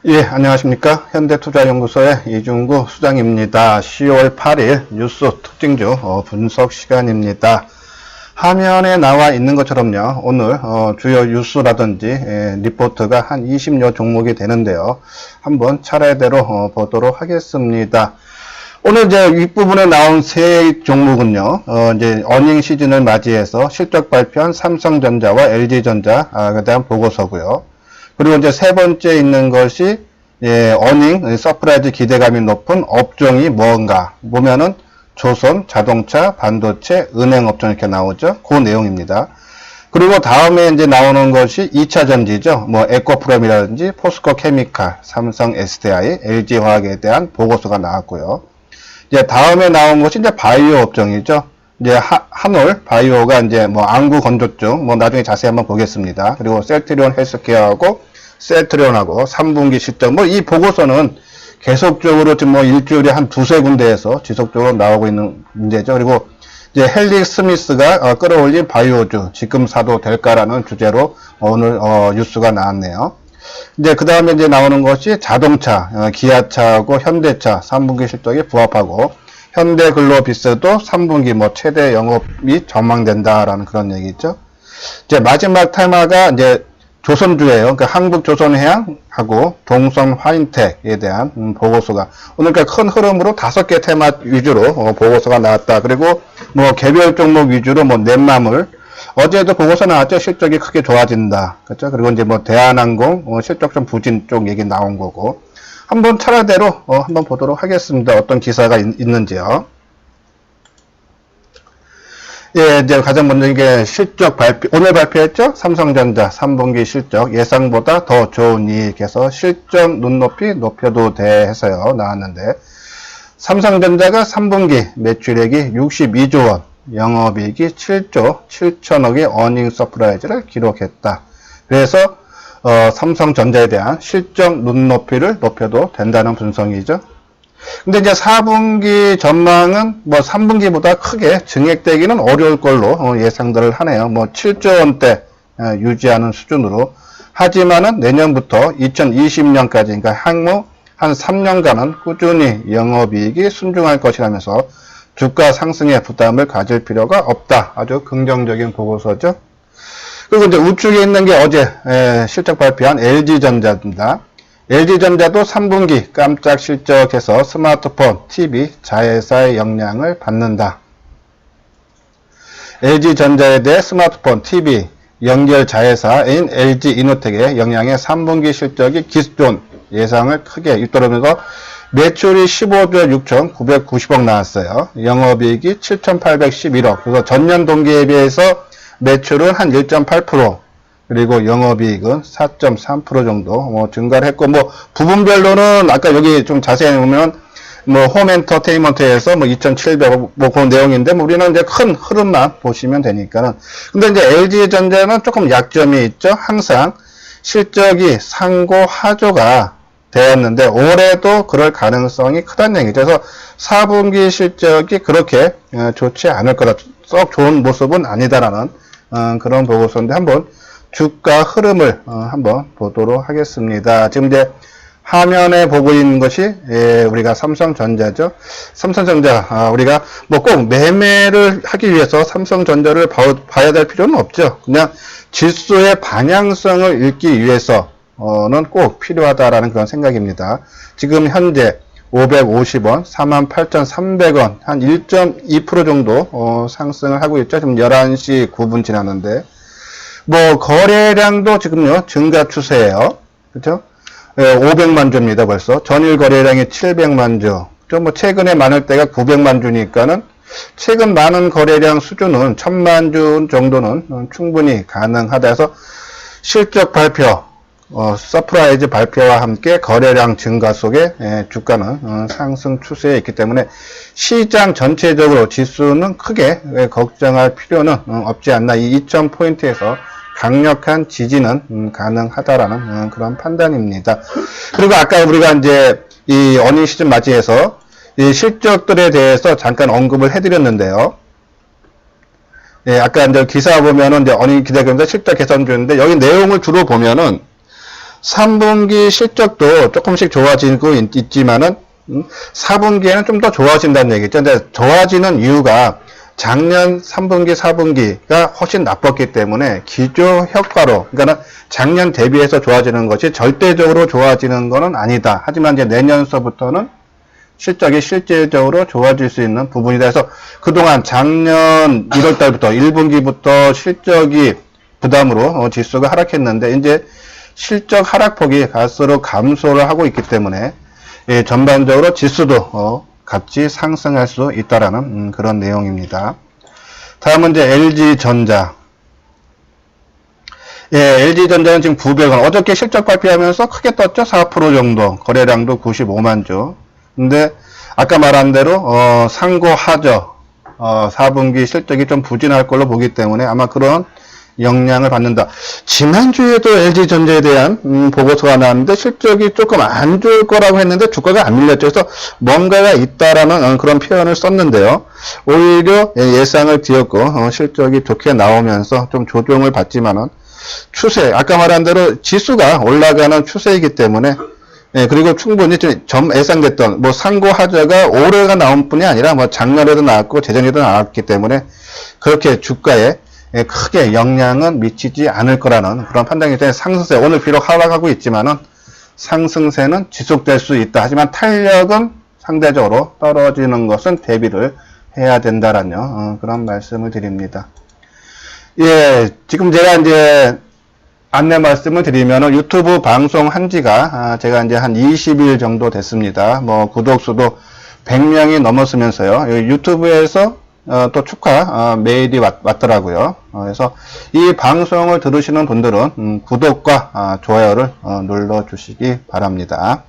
예, 안녕하십니까. 현대투자연구소의 이중구 수장입니다. 10월 8일 뉴스 특징주 분석 시간입니다. 화면에 나와 있는 것처럼요, 오늘 주요 뉴스라든지 리포트가 한 20여 종목이 되는데요. 한번 차례대로 보도록 하겠습니다. 오늘 이제 윗부분에 나온 세 종목은요, 이제 어닝 시즌을 맞이해서 실적 발표한 삼성전자와 LG전자에 대한 보고서고요. 그리고 이제 세 번째 있는 것이, 어닝, 서프라이즈 기대감이 높은 업종이 뭔가 보면은 조선, 자동차, 반도체, 은행 업종 이렇게 나오죠. 그 내용입니다. 그리고 다음에 이제 나오는 것이 2차 전지죠. 뭐 에코프롬이라든지 포스코 케미칼, 삼성 SDI, LG 화학에 대한 보고서가 나왔고요. 이제 다음에 나온 것이 이제 바이오 업종이죠. 이제 한올 바이오가 이제 뭐 안구 건조증 뭐 나중에 자세히 한번 보겠습니다. 그리고 셀트리온 헬스케어하고 셀트리온하고 3분기 실적 뭐 이 보고서는 계속적으로 지금 뭐 일주일에 한 두세 군데에서 지속적으로 나오고 있는 문제죠. 그리고 이제 헬릭 스미스가 끌어올린 바이오주 지금 사도 될까라는 주제로 오늘 뉴스가 나왔네요. 이제 그 다음에 이제 나오는 것이 자동차, 기아차하고 현대차 3분기 실적이 부합하고 현대글로비스도 3분기 뭐 최대 영업이 전망된다라는 그런 얘기죠. 이제 마지막 테마가 이제 조선주예요. 그러니까 한국조선해양하고 동성화인텍에 대한 보고서가 오늘 그러니까 큰 흐름으로 5개 테마 위주로 보고서가 나왔다. 그리고 뭐 개별 종목 위주로 뭐 넷마물 어제도 보고서 나왔죠. 실적이 크게 좋아진다. 그렇죠? 그리고 이제 뭐 대한항공 실적 좀 부진 쪽 얘기 나온 거고 한번 차례대로 한번 보도록 하겠습니다. 어떤 기사가 있는지요. 예, 이제 가장 먼저 이게 실적 발표, 오늘 발표했죠? 삼성전자 3분기 실적 예상보다 더 좋은 이익에서 실적 눈높이 높여도 돼 해서요, 나왔는데, 삼성전자가 3분기 매출액이 62조 원, 영업이익이 7조 7천억의 어닝 서프라이즈를 기록했다. 그래서, 삼성전자에 대한 실적 눈높이를 높여도 된다는 분석이죠. 근데 이제 4분기 전망은 뭐 3분기보다 크게 증액되기는 어려울 걸로 예상들을 하네요. 뭐 7조 원대 유지하는 수준으로. 하지만은 내년부터 2020년까지, 그러니까 향후 한 3년간은 꾸준히 영업이익이 순증할 것이라면서 주가 상승에 부담을 가질 필요가 없다. 아주 긍정적인 보고서죠. 그리고 이제 우측에 있는 게 어제 실적 발표한 LG전자입니다. LG전자도 3분기 깜짝 실적에서 스마트폰, TV, 자회사의 영향을 받는다. LG전자에 대해 스마트폰, TV, 연결 자회사인 LG이노텍의 영향에 3분기 실적이 기존 예상을 크게 잇따르면서 매출이 15조 6,990억 나왔어요. 영업이익이 7,811억. 그래서 전년 동기에 비해서 매출은 한 1.8%. 그리고 영업이익은 4.3% 정도 증가를 했고, 뭐 부분별로는 아까 여기 좀 자세히 보면 뭐 홈엔터테인먼트에서 뭐 2,700억 뭐 그런 내용인데, 뭐 우리는 이제 큰 흐름만 보시면 되니까는. 근데 이제 LG전자는 조금 약점이 있죠. 항상 실적이 상고하조가 되었는데 올해도 그럴 가능성이 크다는 얘기죠. 그래서 4분기 실적이 그렇게 좋지 않을 거다. 썩 좋은 모습은 아니다라는 그런 보고서인데 한번 주가 흐름을 한번 보도록 하겠습니다. 지금 이제 화면에 보고 있는 것이 우리가 삼성전자죠. 삼성전자 우리가 뭐 꼭 매매를 하기 위해서 삼성전자를 봐야 될 필요는 없죠. 그냥 지수의 방향성을 읽기 위해서는 꼭 필요하다라는 그런 생각입니다. 지금 현재 550원, 48,300원, 한 1.2% 정도 상승을 하고 있죠. 지금 11시 9분 지났는데 뭐 거래량도 지금요 증가 추세예요. 그렇죠? 500만 주입니다. 벌써 전일 거래량이 700만 주. 뭐 최근에 많을 때가 900만 주니까는 최근 많은 거래량 수준은 1000만 주 정도는 충분히 가능하다 해서 실적 발표, 서프라이즈 발표와 함께 거래량 증가 속에 주가는 상승 추세에 있기 때문에 시장 전체적으로 지수는 크게 걱정할 필요는 없지 않나. 이 2000포인트에서 강력한 지지는 가능하다라는 그런 판단입니다. 그리고 아까 우리가 이제 이 어닝 시즌 맞이해서 이 실적들에 대해서 잠깐 언급을 해드렸는데요. 아까 이제 기사 보면은 이제 어닝 기대감자 실적 개선 중인데 여기 내용을 주로 보면은 3분기 실적도 조금씩 좋아지고 있지만은 4분기에는 좀 더 좋아진다는 얘기죠. 근데 좋아지는 이유가 작년 3분기, 4분기가 훨씬 나빴기 때문에 기조 효과로, 그러니까 작년 대비해서 좋아지는 것이 절대적으로 좋아지는 것은 아니다. 하지만 이제 내년서부터는 실적이 실질적으로 좋아질 수 있는 부분이다. 해서 그동안 작년 1월달부터 1분기부터 실적이 부담으로 지수가 하락했는데 이제 실적 하락폭이 갈수록 감소를 하고 있기 때문에 전반적으로 지수도 같이 상승할 수 있다라는 그런 내용입니다. 다음은 이제 LG전자. LG전자는 지금 900원. 어저께 실적 발표하면서 크게 떴죠? 4% 정도. 거래량도 95만 주. 근데 아까 말한 대로 상고하저 4분기 실적이 좀 부진할 걸로 보기 때문에 아마 그런 영향을 받는다. 지난주에도 LG전자에 대한 보고서가 나왔는데 실적이 조금 안 좋을 거라고 했는데 주가가 안 밀렸죠. 그래서 뭔가가 있다라는 그런 표현을 썼는데요. 오히려 예상을 뒤엎고 실적이 좋게 나오면서 좀 조정을 받지만은 추세, 아까 말한 대로 지수가 올라가는 추세이기 때문에 그리고 충분히 좀 예상됐던 상고하저가 올해가 나온 뿐이 아니라 작년에도 나왔고 재작년에도 나왔기 때문에 그렇게 주가에 크게 영향은 미치지 않을 거라는 그런 판단이기 때문에 상승세, 오늘 비록 하락하고 있지만은 상승세는 지속될 수 있다. 하지만 탄력은 상대적으로 떨어지는 것은 대비를 해야 된다라는 그런 말씀을 드립니다. 지금 제가 이제 안내 말씀을 드리면은 유튜브 방송한 지가 제가 이제 한 20일 정도 됐습니다. 구독수도 100명이 넘었으면서요. 유튜브에서 또 축하 메일이 왔더라고요. 그래서 이 방송을 들으시는 분들은 구독과 좋아요를 눌러 주시기 바랍니다.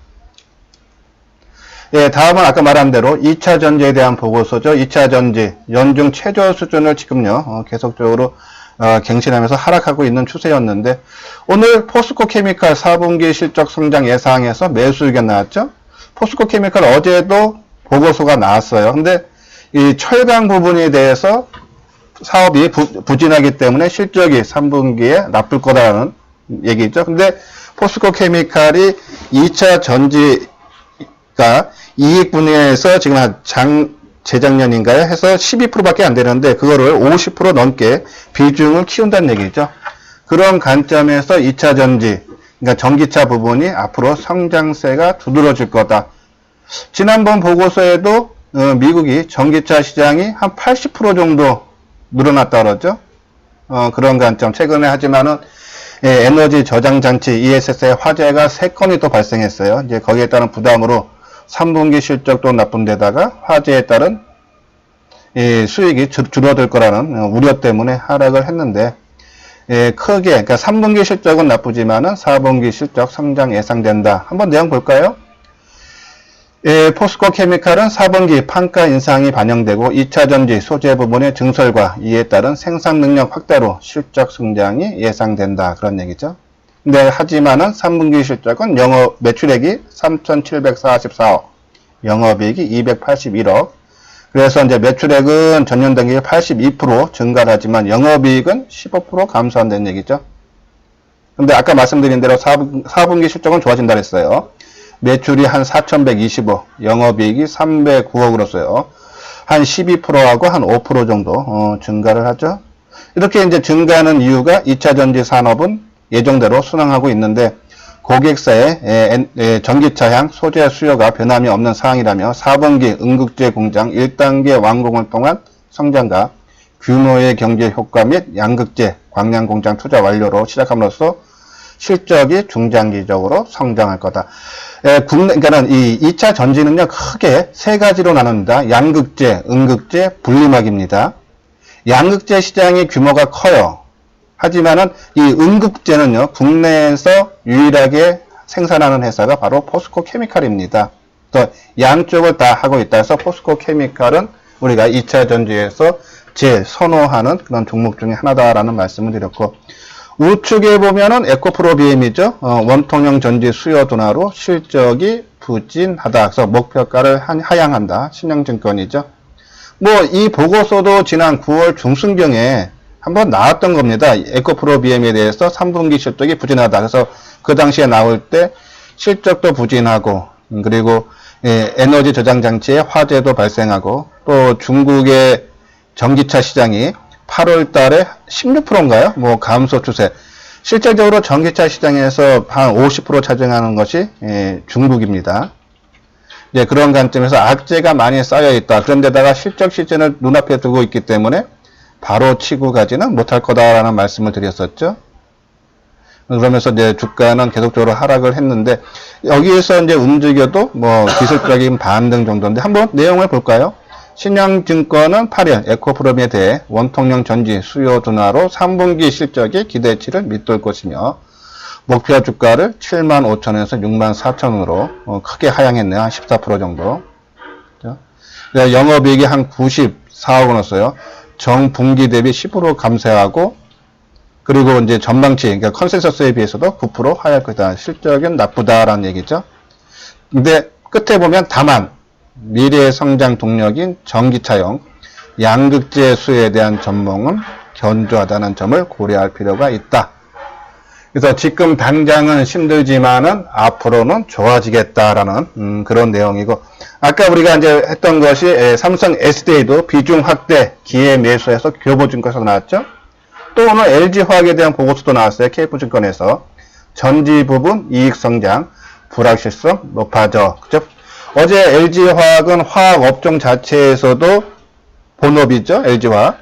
다음은 아까 말한 대로 2차 전지에 대한 보고서죠. 2차 전지 연중 최저 수준을 지금요 계속적으로 갱신하면서 하락하고 있는 추세였는데 오늘 포스코 케미칼 4분기 실적 성장 예상에서 매수 의견 나왔죠. 포스코 케미칼 어제도 보고서가 나왔어요. 근데 이 철강 부분에 대해서 사업이 부진하기 때문에 실적이 3분기에 나쁠 거다라는 얘기죠. 근데 포스코 케미칼이 2차 전지가 이익 분야에서 지금 재작년인가요? 해서 12%밖에 안 되는데 그거를 50% 넘게 비중을 키운다는 얘기죠. 그런 관점에서 2차 전지, 그러니까 전기차 부분이 앞으로 성장세가 두드러질 거다. 지난번 보고서에도 미국이 전기차 시장이 한 80% 정도 늘어났다 그러죠. 그런 관점. 최근에 하지만은 에너지 저장 장치 ESS의 화재가 3건이 또 발생했어요. 이제 거기에 따른 부담으로 3분기 실적도 나쁜 데다가 화재에 따른 수익이 줄어들 거라는 우려 때문에 하락을 했는데 크게 그러니까 3분기 실적은 나쁘지만은 4분기 실적 성장 예상된다. 한번 내용 볼까요? 포스코 케미칼은 4분기 판가 인상이 반영되고 2차 전지 소재 부분의 증설과 이에 따른 생산 능력 확대로 실적 성장이 예상된다. 그런 얘기죠. 근데 하지만은 3분기 실적은 매출액이 3,744억, 영업이익이 281억. 그래서 이제 매출액은 전년 동기 82% 증가를 하지만 영업이익은 15% 감소한다는 얘기죠. 근데 아까 말씀드린 대로 4분기 실적은 좋아진다 그랬어요. 매출이 한 4,120억, 영업이익이 309억으로서요. 한 12%하고 한 5% 정도 증가를 하죠. 이렇게 이제 증가하는 이유가 2차 전지 산업은 예정대로 순항하고 있는데 고객사의 전기차향 소재 수요가 변함이 없는 상황이라며 4분기 응급제 공장 1단계 완공을 통한 성장과 규모의 경제 효과 및 양극재 광량 공장 투자 완료로 시작함으로써 실적이 중장기적으로 성장할 거다. 그러니까는 이 2차 전지는요, 크게 세 가지로 나눕니다. 양극재, 음극재, 분리막입니다. 양극재 시장의 규모가 커요. 하지만은 이 음극재는요, 국내에서 유일하게 생산하는 회사가 바로 포스코 케미칼입니다. 또 양쪽을 다 하고 있다 해서 포스코 케미칼은 우리가 2차 전지에서 제일 선호하는 그런 종목 중에 하나다라는 말씀을 드렸고, 우측에 보면은 에코프로비엠이죠. 원통형 전지 수요 둔화로 실적이 부진하다. 그래서 목표가를 하향한다. 신영증권이죠. 이 보고서도 지난 9월 중순경에 한번 나왔던 겁니다. 에코프로 BM에 대해서 3분기 실적이 부진하다. 그래서 그 당시에 나올 때 실적도 부진하고, 그리고 에너지 저장 장치에 화재도 발생하고, 또 중국의 전기차 시장이 8월 달에 16%인가요? 뭐 감소 추세. 실질적으로 전기차 시장에서 한 50% 차지하는 것이 중국입니다. 이제 그런 관점에서 악재가 많이 쌓여 있다. 그런데다가 실적 시즌을 눈앞에 두고 있기 때문에 바로 치고 가지는 못할 거다라는 말씀을 드렸었죠. 그러면서 이제 주가는 계속적으로 하락을 했는데, 여기에서 이제 움직여도 뭐 기술적인 반등 정도인데, 한번 내용을 볼까요? 신영증권은 8일 에코프롬에 대해 원통형 전지 수요 둔화로 3분기 실적이 기대치를 밑돌 것이며, 목표 주가를 75,000원에서 64,000원으로 크게 하향했네요. 한 14% 정도. 영업이익이 한 94억 원이었어요. 정분기 대비 10% 감소하고, 그리고 이제 전망치, 그러니까 컨센서스에 비해서도 9% 하향할 거다. 실적은 나쁘다라는 얘기죠. 근데 끝에 보면 다만 미래의 성장 동력인 전기차용 양극재 수요에 대한 전망은 견조하다는 점을 고려할 필요가 있다. 그래서 지금 당장은 힘들지만은 앞으로는 좋아지겠다라는 그런 내용이고, 아까 우리가 이제 했던 것이 삼성 SDI도 비중 확대 기회 매수해서 교보증권에서 나왔죠. 또 오늘 LG화학에 대한 보고서도 나왔어요. KF증권에서 전지 부분 이익 성장 불확실성 높아져. 그죠? 어제 LG화학은 화학 업종 자체에서도 본업이죠. LG화학.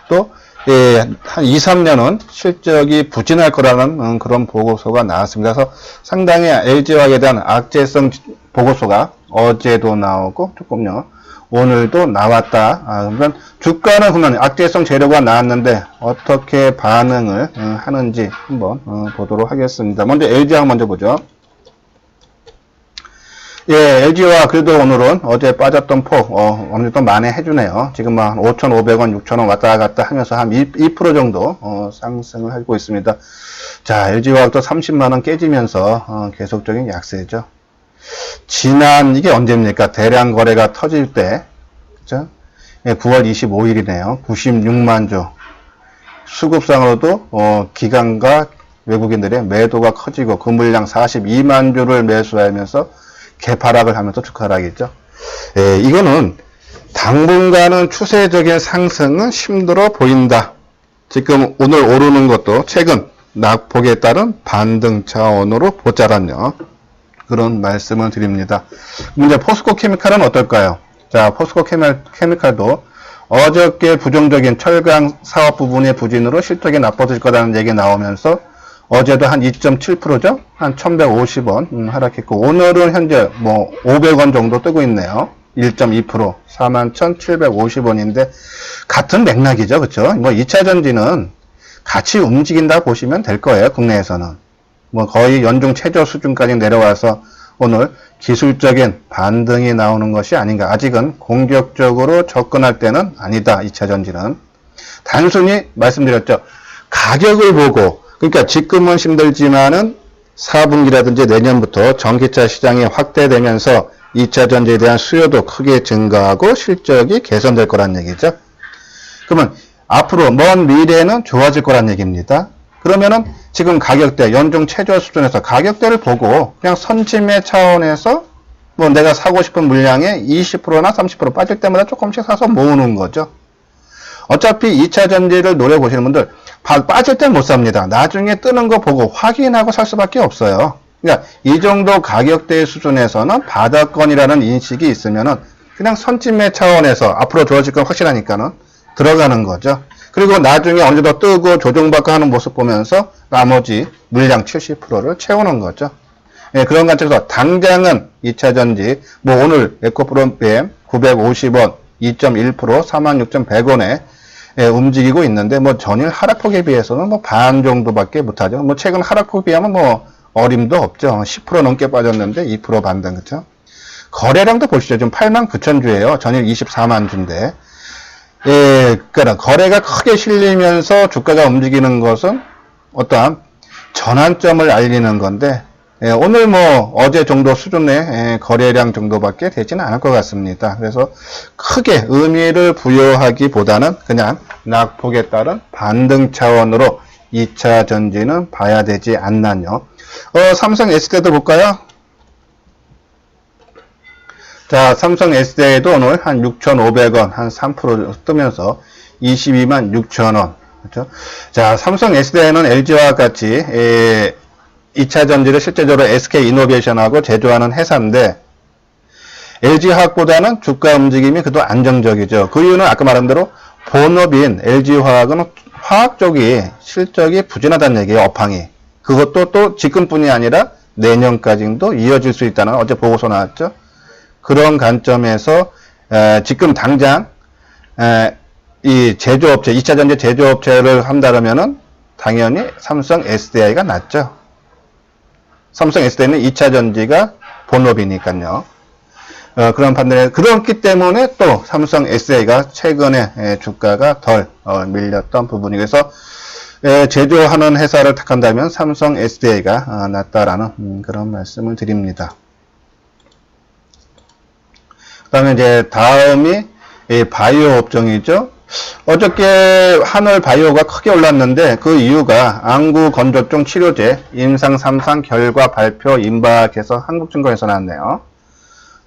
또 한 2, 3년은 실적이 부진할 거라는 그런 보고서가 나왔습니다. 그래서 상당히 LG화학에 대한 악재성 보고서가 어제도 나오고 조금요. 오늘도 나왔다. 그러면 주가는 그러면 악재성 재료가 나왔는데 어떻게 반응을 하는지 한번 보도록 하겠습니다. 먼저 LG화학 먼저 보죠. LG화학 그래도 오늘은 어제 빠졌던 폭 어느 정도 만회해주네요. 지금 한 5,500원, 6,000원 왔다 갔다 하면서 한 2% 정도 상승을 하고 있습니다. 자, LG화학도 30만원 깨지면서 계속적인 약세죠. 지난 이게 언제입니까? 대량 거래가 터질 때, 그죠? 9월 25일이네요. 96만 주. 수급상으로도 기관과 외국인들의 매도가 커지고 그 물량 42만 주를 매수하면서 개파락을 하면서 주가락이죠. 이거는 당분간은 추세적인 상승은 힘들어 보인다. 지금 오늘 오르는 것도 최근 낙폭에 따른 반등 차원으로 보자란요. 그런 말씀을 드립니다. 이제 포스코 케미칼은 어떨까요? 자, 포스코 케미칼도 어저께 부정적인 철강 사업 부분의 부진으로 실적이 나빠질 거라는 얘기 나오면서 어제도 한 2.7%죠? 한 1150원 하락했고, 오늘은 현재 뭐 500원 정도 뜨고 있네요. 1.2%, 41,750원인데, 같은 맥락이죠. 그쵸? 뭐 2차 전지는 같이 움직인다 보시면 될 거예요. 국내에서는. 뭐 거의 연중 최저 수준까지 내려와서 오늘 기술적인 반등이 나오는 것이 아닌가. 아직은 공격적으로 접근할 때는 아니다. 2차 전지는. 단순히 말씀드렸죠. 가격을 보고, 그러니까 지금은 힘들지만은 4분기라든지 내년부터 전기차 시장이 확대되면서 2차 전지에 대한 수요도 크게 증가하고 실적이 개선될 거란 얘기죠. 그러면 앞으로 먼 미래에는 좋아질 거란 얘기입니다. 그러면은 지금 가격대, 연중 최저 수준에서 가격대를 보고 그냥 선침의 차원에서 뭐 내가 사고 싶은 물량의 20%나 30% 빠질 때마다 조금씩 사서 모으는 거죠. 어차피 2차 전지를 노려보시는 분들 빠질 땐 못 삽니다. 나중에 뜨는 거 보고 확인하고 살 수밖에 없어요. 그러니까 이 정도 가격대 수준에서는 바닥권이라는 인식이 있으면은 그냥 선침의 차원에서 앞으로 좋아질 건 확실하니까는 들어가는 거죠. 그리고 나중에 어느 정도 뜨고 조정받고 하는 모습 보면서 나머지 물량 70%를 채우는 거죠. 그런 관점에서 당장은 2차 전지, 뭐 오늘 에코프롬 PM 950원, 2.1%, 46,100원에 움직이고 있는데, 뭐 전일 하락폭에 비해서는 뭐 반 정도밖에 못하죠. 뭐 최근 하락폭에 비하면 뭐 어림도 없죠. 10% 넘게 빠졌는데 2% 반등, 그쵸? 거래량도 보시죠. 지금 89,000주예요. 전일 24만 주인데. 그러니까 거래가 크게 실리면서 주가가 움직이는 것은 어떠한 전환점을 알리는 건데, 오늘 뭐 어제 정도 수준의 거래량 정도밖에 되지는 않을 것 같습니다. 그래서 크게 의미를 부여하기보다는 그냥 낙폭에 따른 반등 차원으로 2차 전지는 봐야 되지 않나요? 삼성 S대도 볼까요? 자, 삼성 S대도 오늘 한 6,500원, 한 3% 뜨면서 22만 6천원. 그렇죠? 자, 삼성 S대는 LG와 같이 2차 전지를 실제적으로 SK이노베이션하고 제조하는 회사인데 LG화학보다는 주가 움직임이 그래도 안정적이죠. 그 이유는 아까 말한 대로 본업인 LG화학은 화학 쪽이 실적이 부진하다는 얘기예요. 업황이. 그것도 또 지금뿐이 아니라 내년까지도 이어질 수 있다는 어제 보고서 나왔죠. 그런 관점에서 지금 당장 이 제조업체, 2차 전지 제조업체를 한다면은 당연히 삼성 SDI가 낫죠. 삼성 SDI는 2차 전지가 본업이니까요. 그런 판단에 그렇기 때문에 또 삼성 SDI가 최근에 주가가 덜 밀렸던 부분이 그래서 제조하는 회사를 택한다면 삼성 SDI가 낫다라는 그런 말씀을 드립니다. 그다음에 이제 다음이 바이오 업종이죠. 어저께 한올 바이오가 크게 올랐는데 그 이유가 안구 건조증 치료제 임상 3상 결과 발표 임박해서 한국증권에서 나왔네요.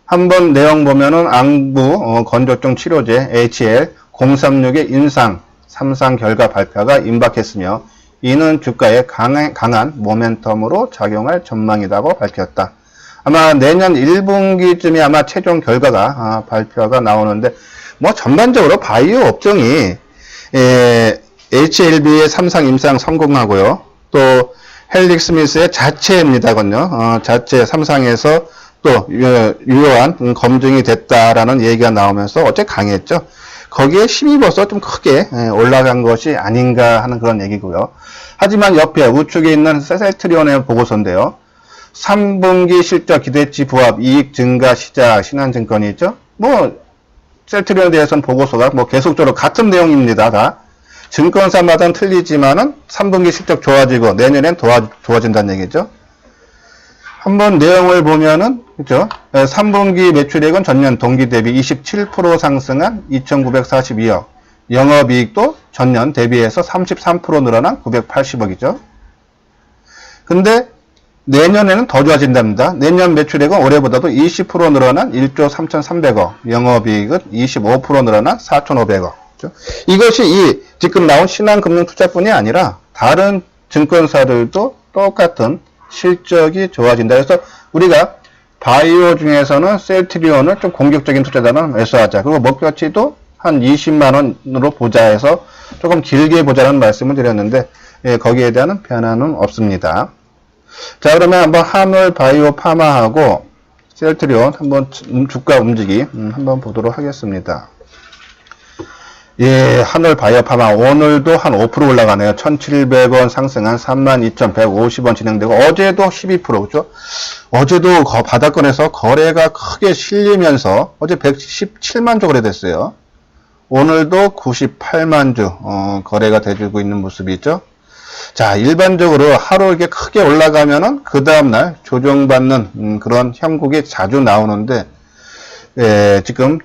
한번 내용 보면은 안구 건조증 치료제 HL036의 임상 3상 결과 발표가 임박했으며 이는 주가에 강한 모멘텀으로 작용할 전망이라고 밝혔다. 아마 내년 1분기쯤에 아마 최종 결과가 발표가 나오는데 뭐 전반적으로 바이오 업종이 HLB의 3상 임상 성공하고요. 또 헬릭스미스의 자체입니다군요. 자체 3상에서 또 유효한 검증이 됐다라는 얘기가 나오면서 어째 강했죠. 거기에 힘입어서 좀 크게 올라간 것이 아닌가 하는 그런 얘기고요. 하지만 옆에 우측에 있는 셀트리온의 보고서인데요. 3분기 실적 기대치 부합 이익 증가 시작 신한증권이 있죠. 뭐 셀트리온에 대해서는 보고서가 뭐 계속적으로 같은 내용입니다. 다 증권사마다는 틀리지만은 3분기 실적 좋아지고 내년엔 좋아진다는 얘기죠. 한번 내용을 보면은 그죠? 3분기 매출액은 전년 동기 대비 27% 상승한 2,942억. 영업이익도 전년 대비해서 33% 늘어난 980억이죠. 근데 내년에는 더 좋아진답니다. 내년 매출액은 올해보다도 20% 늘어난 1조 3,300억, 영업이익은 25% 늘어난 4,500억. 그렇죠? 이것이 이 지금 나온 신한금융투자뿐이 아니라 다른 증권사들도 똑같은 실적이 좋아진다. 그래서 우리가 바이오 중에서는 셀트리온을 좀 공격적인 투자자는 매수하자. 그리고 목표치도 한 20만 원으로 보자 해서 조금 길게 보자는 말씀을 드렸는데 거기에 대한 변화는 없습니다. 자, 그러면 한번 한올 바이오 파마하고 셀트리온 한번 주가 움직임 한번 보도록 하겠습니다. 예, 한올 바이오 파마 오늘도 한 5% 올라가네요. 1,700원 상승한 32,150원 진행되고 어제도 12% 그죠? 어제도 바닥권에서 거래가 크게 실리면서 어제 117만 주 거래됐어요. 오늘도 98만 주 거래가 돼주고 있는 모습이죠. 자, 일반적으로 하루 이렇게 크게 올라가면은 그 다음날 조정받는 그런 형국이 자주 나오는데 지금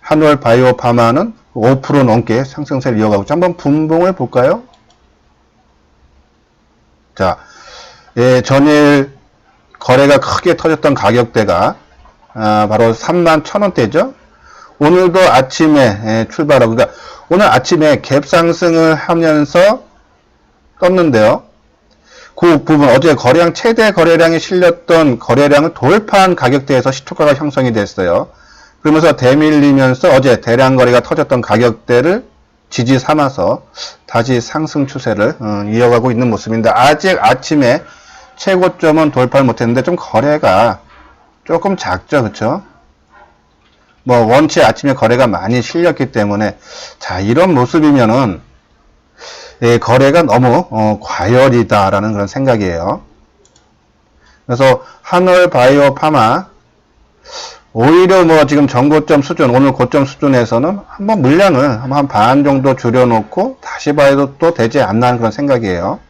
한올 바이오 파마는 5% 넘게 상승세를 이어가고 있죠. 한번 분봉을 볼까요? 자, 전일 거래가 크게 터졌던 가격대가 바로 31,000원대죠. 오늘도 아침에 출발하고 그러니까 오늘 아침에 갭상승을 하면서 떴는데요. 그 부분 어제 거래량 최대 거래량이 실렸던 거래량을 돌파한 가격대에서 시초가가 형성이 됐어요. 그러면서 대밀리면서 어제 대량 거래가 터졌던 가격대를 지지 삼아서 다시 상승 추세를 이어가고 있는 모습인데 아직 아침에 최고점은 돌파를 못했는데 좀 거래가 조금 작죠, 그렇죠? 뭐 원체 아침에 거래가 많이 실렸기 때문에 자 이런 모습이면은 거래가 너무 과열이다라는 그런 생각이에요. 그래서 한올 바이오 파마 오히려 뭐 지금 전고점 수준, 오늘 고점 수준에서는 한번 물량을 한 반 정도 줄여놓고 다시 봐도 또 되지 않나 하는 그런 생각이에요.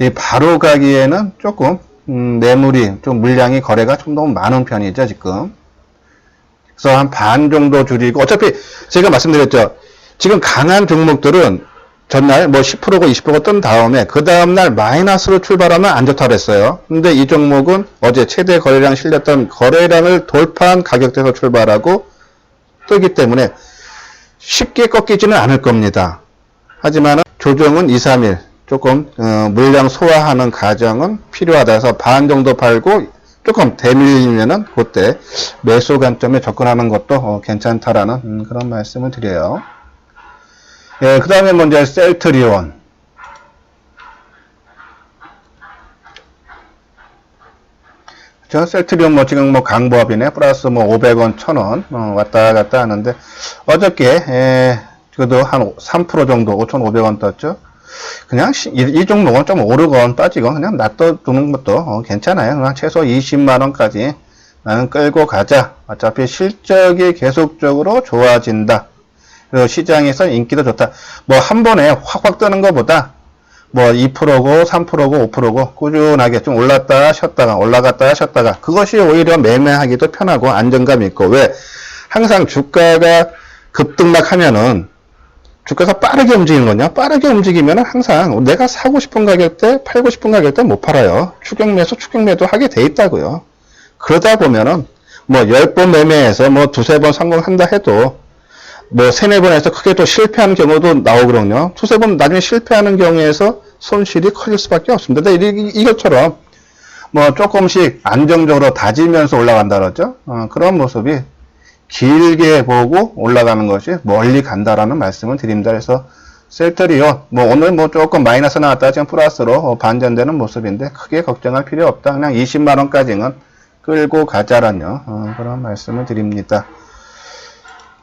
이 바로 가기에는 조금 매물이 좀 물량이 거래가 좀 너무 많은 편이죠, 지금. 그래서 한 반 정도 줄이고, 어차피 제가 말씀드렸죠. 지금 강한 종목들은 전날 뭐 10%고 20%가 뜬 다음에 그 다음날 마이너스로 출발하면 안 좋다고 그랬어요. 근데 이 종목은 어제 최대 거래량 실렸던 거래량을 돌파한 가격대에서 출발하고 뜨기 때문에 쉽게 꺾이지는 않을 겁니다. 하지만 조정은 2, 3일 조금 물량 소화하는 과정은 필요하다 해서 반 정도 팔고 조금 대밀리면은 그때 매수 관점에 접근하는 것도 괜찮다라는 그런 말씀을 드려요. 예, 그 다음에 먼저 셀트리온. 저 셀트리온 뭐 지금 뭐 강보합이네. 플러스 뭐 500원, 1000원 왔다 갔다 하는데 어저께 그래도 한 3% 정도 5,500원 떴죠. 그냥 이 종목은 좀 오르건 빠지건 그냥 놔두는 것도 괜찮아요. 그냥 최소 20만원까지 나는 끌고 가자. 어차피 실적이 계속적으로 좋아진다. 그리고 시장에서 인기도 좋다. 뭐 한 번에 확확 뜨는 것보다 뭐 2%고 3%고 5%고 꾸준하게 좀 올랐다 쉬었다가 올라갔다 쉬었다가 그것이 오히려 매매하기도 편하고 안정감 있고 왜 항상 주가가 급등막 하면은 주가가 빠르게 움직이는 거냐? 빠르게 움직이면 항상 내가 사고 싶은 가격대, 팔고 싶은 가격대 못 팔아요. 추격매수, 추격매도 하게 돼 있다고요. 그러다 보면은 뭐 10번 매매해서 뭐 두세 번 성공한다 해도 뭐 세네 번에서 크게 또 실패하는 경우도 나오거든요. 두세 번 나중에 실패하는 경우에서 손실이 커질 수밖에 없습니다. 근데 이것처럼 뭐 조금씩 안정적으로 다지면서 올라간다 그러죠. 그런 모습이 길게 보고 올라가는 것이 멀리 간다라는 말씀을 드립니다. 그래서 셀트리온 뭐 오늘 뭐 조금 마이너스 나왔다 지금 플러스로 반전되는 모습인데 크게 걱정할 필요 없다. 그냥 20만원까지는 끌고 가자라는 그런 말씀을 드립니다.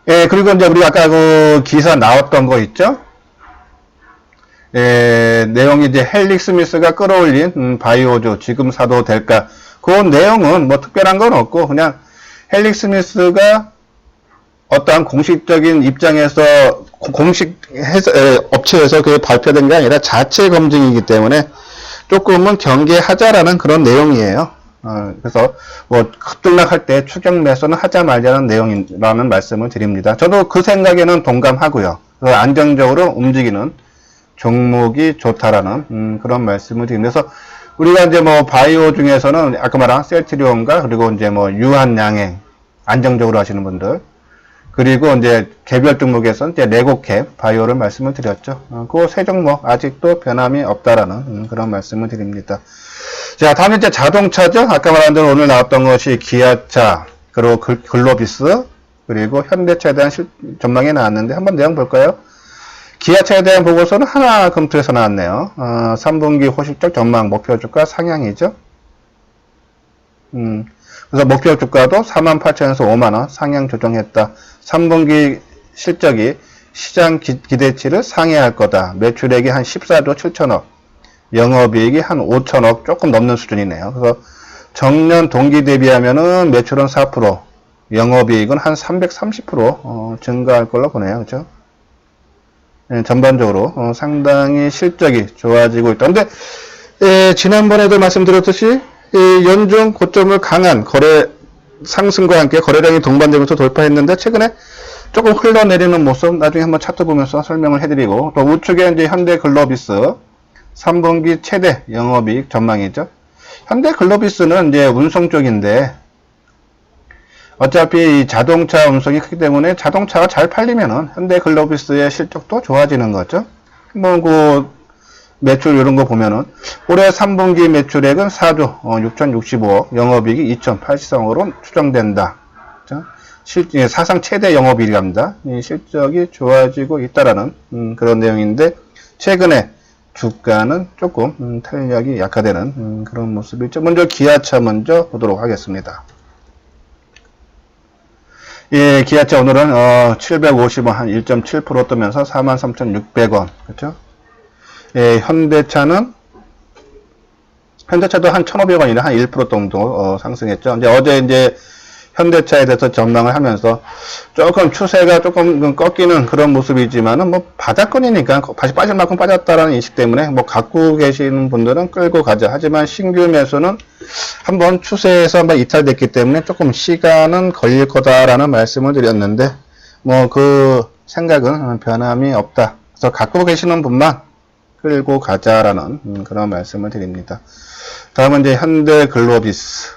예, 그리고 이제 우리 아까 그 기사 나왔던 거 있죠? 예, 내용이 이제 헬릭 스미스가 끌어올린 바이오주 지금 사도 될까? 그 내용은 뭐 특별한 건 없고 그냥 헬릭 스미스가 어떠한 공식적인 입장에서 공식 업체에서 그 발표된 게 아니라 자체 검증이기 때문에 조금은 경계하자라는 그런 내용이에요. 그래서 뭐 급등락할 때 추격 매수는 하자 말자는 내용이라는 말씀을 드립니다. 저도 그 생각에는 동감하고요. 그래서 안정적으로 움직이는 종목이 좋다라는 그런 말씀을 드립니다. 그래서 우리가 이제 뭐 바이오 중에서는 아까 말한 셀트리온과 그리고 이제 뭐 유한양행 안정적으로 하시는 분들 그리고 이제 개별 종목에서는 이제 레고캡 바이오를 말씀을 드렸죠. 그 세 종목 아직도 변함이 없다라는 그런 말씀을 드립니다. 자, 다음에 이제 자동차죠. 아까 말한 대로 오늘 나왔던 것이 기아차, 그리고 글로비스, 그리고 현대차에 대한 전망이 나왔는데 한번 내용 볼까요? 기아차에 대한 보고서는 하나 검토해서 나왔네요. 3분기 호실적 전망 목표 주가 상향이죠. 그래서 목표 주가도 48,000에서 5만원 상향 조정했다. 3분기 실적이 시장 기대치를 상회할 거다. 매출액이 한 14조 7천억, 영업이익이 한 5천억 조금 넘는 수준이네요. 그래서 정년 동기 대비하면은 매출은 4%, 영업이익은 한 330% 증가할 걸로 보네요. 그렇죠? 네, 전반적으로 상당히 실적이 좋아지고 있다. 근데 지난번에도 말씀드렸듯이 연중 고점을 강한 거래 상승과 함께 거래량이 동반되면서 돌파했는데 최근에 조금 흘러내리는 모습 나중에 한번 차트 보면서 설명을 해드리고 또 우측에 이제 현대글로비스 3분기 최대 영업이익 전망이죠. 현대글로비스는 이제 운송 쪽인데 어차피 이 자동차 운송이 크기 때문에 자동차가 잘 팔리면은 현대글로비스의 실적도 좋아지는 거죠. 뭐 그 매출 이런 거 보면은 올해 3분기 매출액은 4조 6,065억, 영업이익이 2,083억으로 추정된다. 사상 최대 영업이익입니다. 이 실적이 좋아지고 있다라는 그런 내용인데 최근에 주가는 조금 탄력이 약화되는 그런 모습이죠. 먼저 기아차 먼저 보도록 하겠습니다. 예, 기아차 오늘은 750원 한 1.7% 뜨면서 43,600원. 그렇죠? 예, 현대차도 한 1,500원이나 한 1% 정도 상승했죠. 이제 어제 이제 현대차에 대해서 전망을 하면서 조금 추세가 조금 꺾이는 그런 모습이지만은 뭐 바닥권이니까 다시 빠질 만큼 빠졌다라는 인식 때문에 뭐 갖고 계시는 분들은 끌고 가자. 하지만 신규 매수는 한번 추세에서 한번 이탈됐기 때문에 조금 시간은 걸릴 거다라는 말씀을 드렸는데 뭐 그 생각은 변함이 없다. 그래서 갖고 계시는 분만 끌고 가자라는 그런 말씀을 드립니다. 다음은 이제 현대글로비스.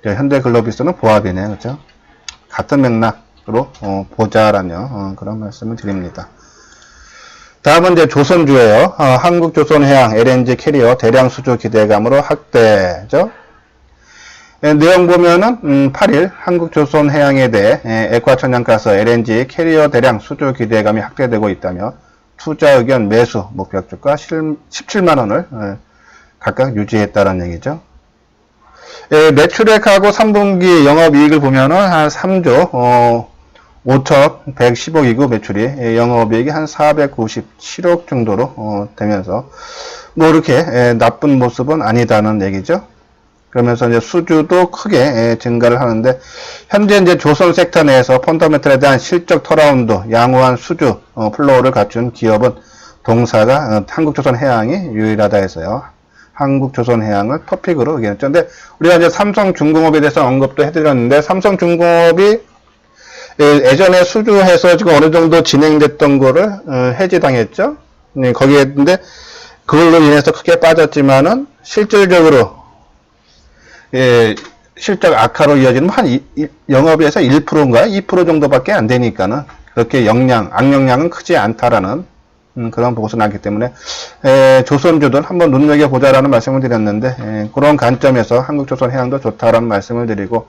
현대글로비스는 보합이네요. 그렇죠? 같은 맥락으로 보자라는 그런 말씀을 드립니다. 다음은 이제 조선주예요. 한국조선해양 LNG 캐리어 대량 수주 기대감으로 확대죠. 내용 보면은 8일 한국조선해양에 대해 액화천연가스 LNG 캐리어 대량 수주 기대감이 확대되고 있다며 투자 의견 매수 목표주가 17만원을 각각 유지했다는 얘기죠. 매출액하고 3분기 영업이익을 보면은 한 3조 5,110억이고 매출이 영업이익이 한 497억 정도로 되면서 뭐 이렇게 나쁜 모습은 아니다는 얘기죠. 그러면서 이제 수주도 크게 증가를 하는데 현재 이제 조선 섹터 내에서 펀더멘털에 대한 실적 턴어라운드 양호한 수주 플로우를 갖춘 기업은 동사가 한국조선해양이 유일하다 해서요. 한국조선해양을 토픽으로 얘기했죠. 근데 우리가 이제 삼성중공업에 대해서 언급도 해드렸는데 삼성중공업이 예전에 수주해서 지금 어느 정도 진행됐던 거를 해지당했죠. 거기에 근데 그걸로 인해서 크게 빠졌지만은 실질적으로 실적 악화로 이어지는 한 영업에서 1%인가 2% 정도밖에 안 되니까는 그렇게 악영향은 크지 않다라는 그런 보고서 나왔기 때문에 조선주들 한번 눈여겨보자라는 말씀을 드렸는데 그런 관점에서 한국조선해양도 좋다라는 말씀을 드리고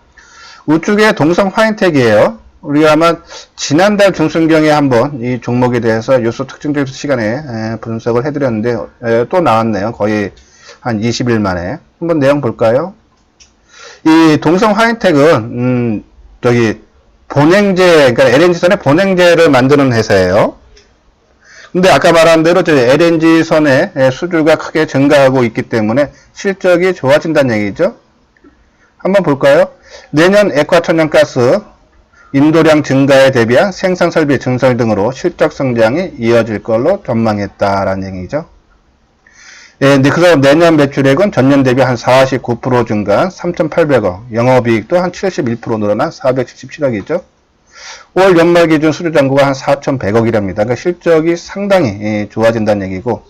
우측에 동성 화인텍이에요. 우리가 아마 지난달 중순경에 한번 이 종목에 대해서 뉴스 특징적 시간에 분석을 해드렸는데 또 나왔네요. 거의 한 20일 만에. 한번 내용 볼까요? 이 동성 화인텍은 저기 본행제, 그러니까 LNG선의 본행제를 만드는 회사예요. 근데 아까 말한 대로 LNG선의 수주가 크게 증가하고 있기 때문에 실적이 좋아진다는 얘기죠. 한번 볼까요? 내년 액화천연가스 인도량 증가에 대비한 생산설비 증설 등으로 실적 성장이 이어질 걸로 전망했다라는 얘기죠. 근데 그래서 내년 매출액은 전년 대비 한 49% 증가한 3,800억, 영업이익도 한 71% 늘어난 477억이죠. 올 연말 기준 수주 잔고가 한 4,100억이랍니다. 그러니까 실적이 상당히 좋아진다는 얘기고,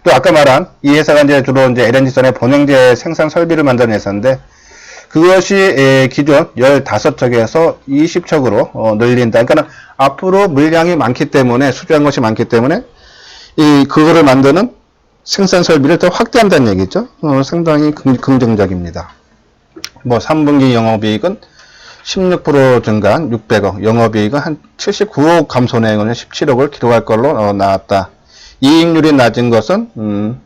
또 아까 말한 이 회사가 이제 주로 이제 LNG선의 본행제 생산 설비를 만드는 회사인데, 그것이 기존 15척에서 20척으로 늘린다. 그러니까 앞으로 물량이 많기 때문에, 수주한 것이 많기 때문에, 그거를 만드는 생산 설비를 더 확대한다는 얘기죠. 상당히 긍정적입니다. 뭐 3분기 영업이익은 16% 증가한 600억, 영업이익은 한 79억 감소내역은 17억을 기록할 걸로 나왔다. 이익률이 낮은 것은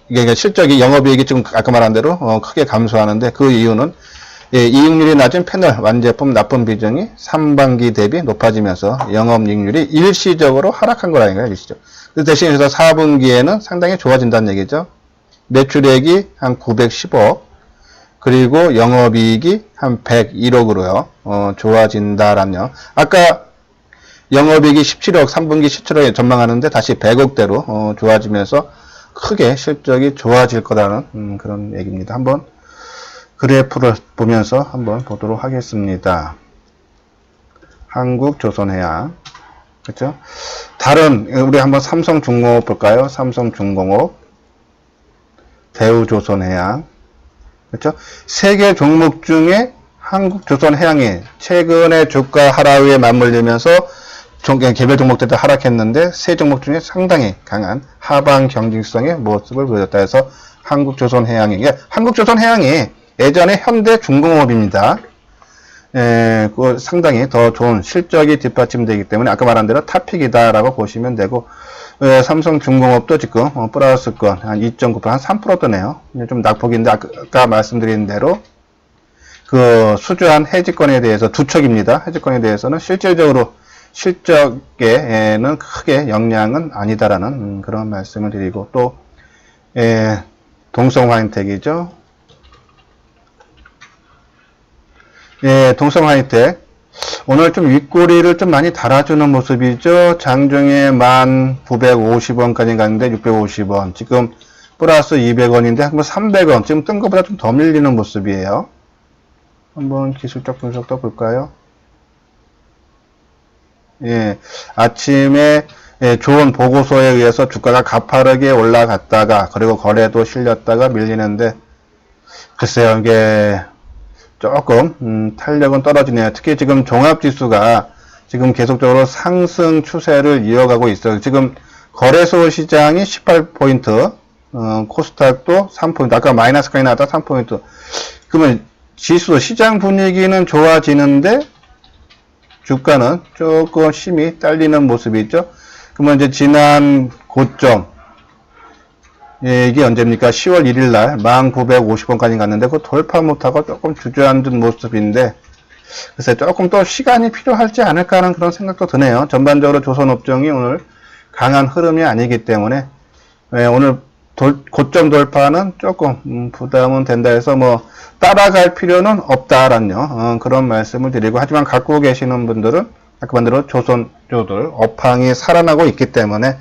이게 실적이 영업이익이 지금 아까 말한 대로 크게 감소하는데 그 이유는 이익률이 낮은 패널 완제품 납품 비중이 3분기 대비 높아지면서 영업이익률이 일시적으로 하락한 거라니까요. 일시적. 그 대신 그래서 4분기에는 상당히 좋아진다는 얘기죠. 매출액이 한 910억, 그리고 영업이익이 한 101억으로요. 좋아진다라며. 아까 영업이익이 17억, 3분기 17억에 전망하는데 다시 100억대로 좋아지면서 크게 실적이 좋아질 거라는 그런 얘기입니다. 한번 그래프를 보면서 한번 보도록 하겠습니다. 한국조선해양. 그렇죠? 다른 우리 한번 삼성중공업 볼까요? 삼성중공업, 대우조선해양. 그렇죠? 세 개 종목 중에 한국조선해양이 최근에 주가 하락에 맞물리면서 개별 종목들도 하락했는데 세 종목 중에 상당히 강한 하방 경직성의 모습을 보였다 해서 한국조선해양이, 한국조선해양이 예전에 현대중공업입니다. 상당히 더 좋은 실적이 뒷받침되기 때문에 아까 말한 대로 탑픽이다라고 보시면 되고, 삼성중공업도 지금 플러스권 한 2.9%, 한 3% 뜨네요. 좀 낙폭인데 아까 말씀드린 대로 그 수주한 해지권에 대해서 두 척입니다. 해지권에 대해서는 실질적으로 실적에는 크게 영향은 아니다라는 그런 말씀을 드리고, 또 동성화인텍이죠. 예, 동성 하이텍. 오늘 좀 윗꼬리를 좀 많이 달아주는 모습이죠. 장중에 1,950원까지 갔는데 650원. 지금 플러스 200원인데 한번 300원. 지금 뜬 것보다 좀 더 밀리는 모습이에요. 한번 기술적 분석도 볼까요? 예, 아침에 예, 좋은 보고서에 의해서 주가가 가파르게 올라갔다가 그리고 거래도 실렸다가 밀리는데 글쎄요, 이게 조금 탄력은 떨어지네요. 특히 지금 종합지수가 지금 계속적으로 상승 추세를 이어가고 있어요. 지금 거래소 시장이 18포인트, 코스닥도 3포인트, 아까 마이너스까지 나왔다 3포인트. 그러면 지수, 시장 분위기는 좋아지는데 주가는 조금 심히 딸리는 모습이 있죠. 그러면 이제 지난 고점, 예, 이게 언제입니까? 10월 1일 날 1,950원까지 갔는데 그 돌파 못하고 조금 주저앉은 모습인데 글쎄 조금 또 시간이 필요하지 않을까 하는 그런 생각도 드네요. 전반적으로 조선업종이 오늘 강한 흐름이 아니기 때문에 예, 오늘 고점 돌파는 조금 부담은 된다 해서 뭐 따라갈 필요는 없다라는 그런 말씀을 드리고 하지만 갖고 계시는 분들은 아까 반대로 조선주들 업황이 살아나고 있기 때문에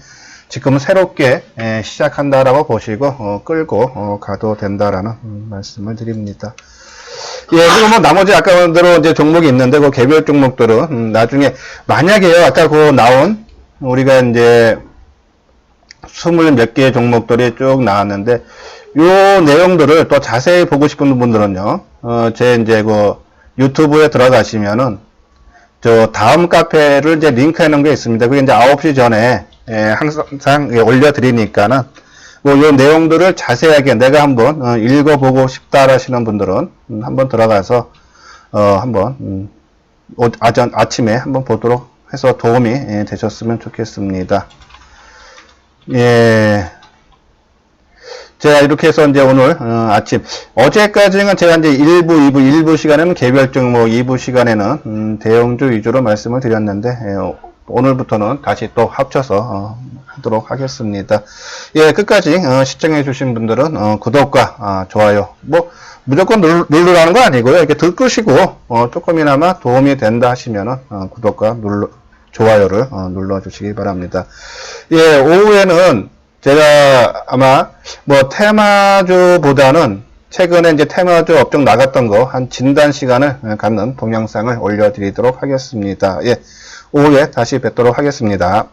지금 새롭게 시작한다라고 보시고 끌고 가도 된다라는 말씀을 드립니다. 예, 그리고 뭐 나머지 아까 반대로 이제 종목이 있는데 그 개별 종목들은 나중에 만약에요 아까 그 나온 우리가 이제 20몇 개의 종목들이 쭉 나왔는데 요 내용들을 또 자세히 보고 싶은 분들은요 제 이제 그 유튜브에 들어가시면은 저 다음 카페를 이제 링크해 놓은 게 있습니다. 그게 이제 9시 전에 항상 올려드리니까는 뭐 요 내용들을 자세하게 내가 한번 읽어보고 싶다 하시는 분들은 한번 들어가서 한번 아침에 한번 보도록 해서 도움이 되셨으면 좋겠습니다. 예. 제가 이렇게 해서 이제 오늘 아침 어제까지는 제가 이제 1부 시간에는 개별 종목, 2부 시간에는 대형주 위주로 말씀을 드렸는데 오늘부터는 다시 또 합쳐서 하도록 하겠습니다. 예, 끝까지 시청해 주신 분들은 구독과 좋아요 뭐 무조건 누르라는 거 아니고요. 이렇게 들으시고 조금이나마 도움이 된다 하시면은 구독과 좋아요를 눌러주시기 바랍니다. 예, 오후에는 제가 아마 뭐 테마주보다는 최근에 이제 테마주 업종 나갔던 거 한 진단 시간을 갖는 동영상을 올려드리도록 하겠습니다. 예, 오후에 다시 뵙도록 하겠습니다.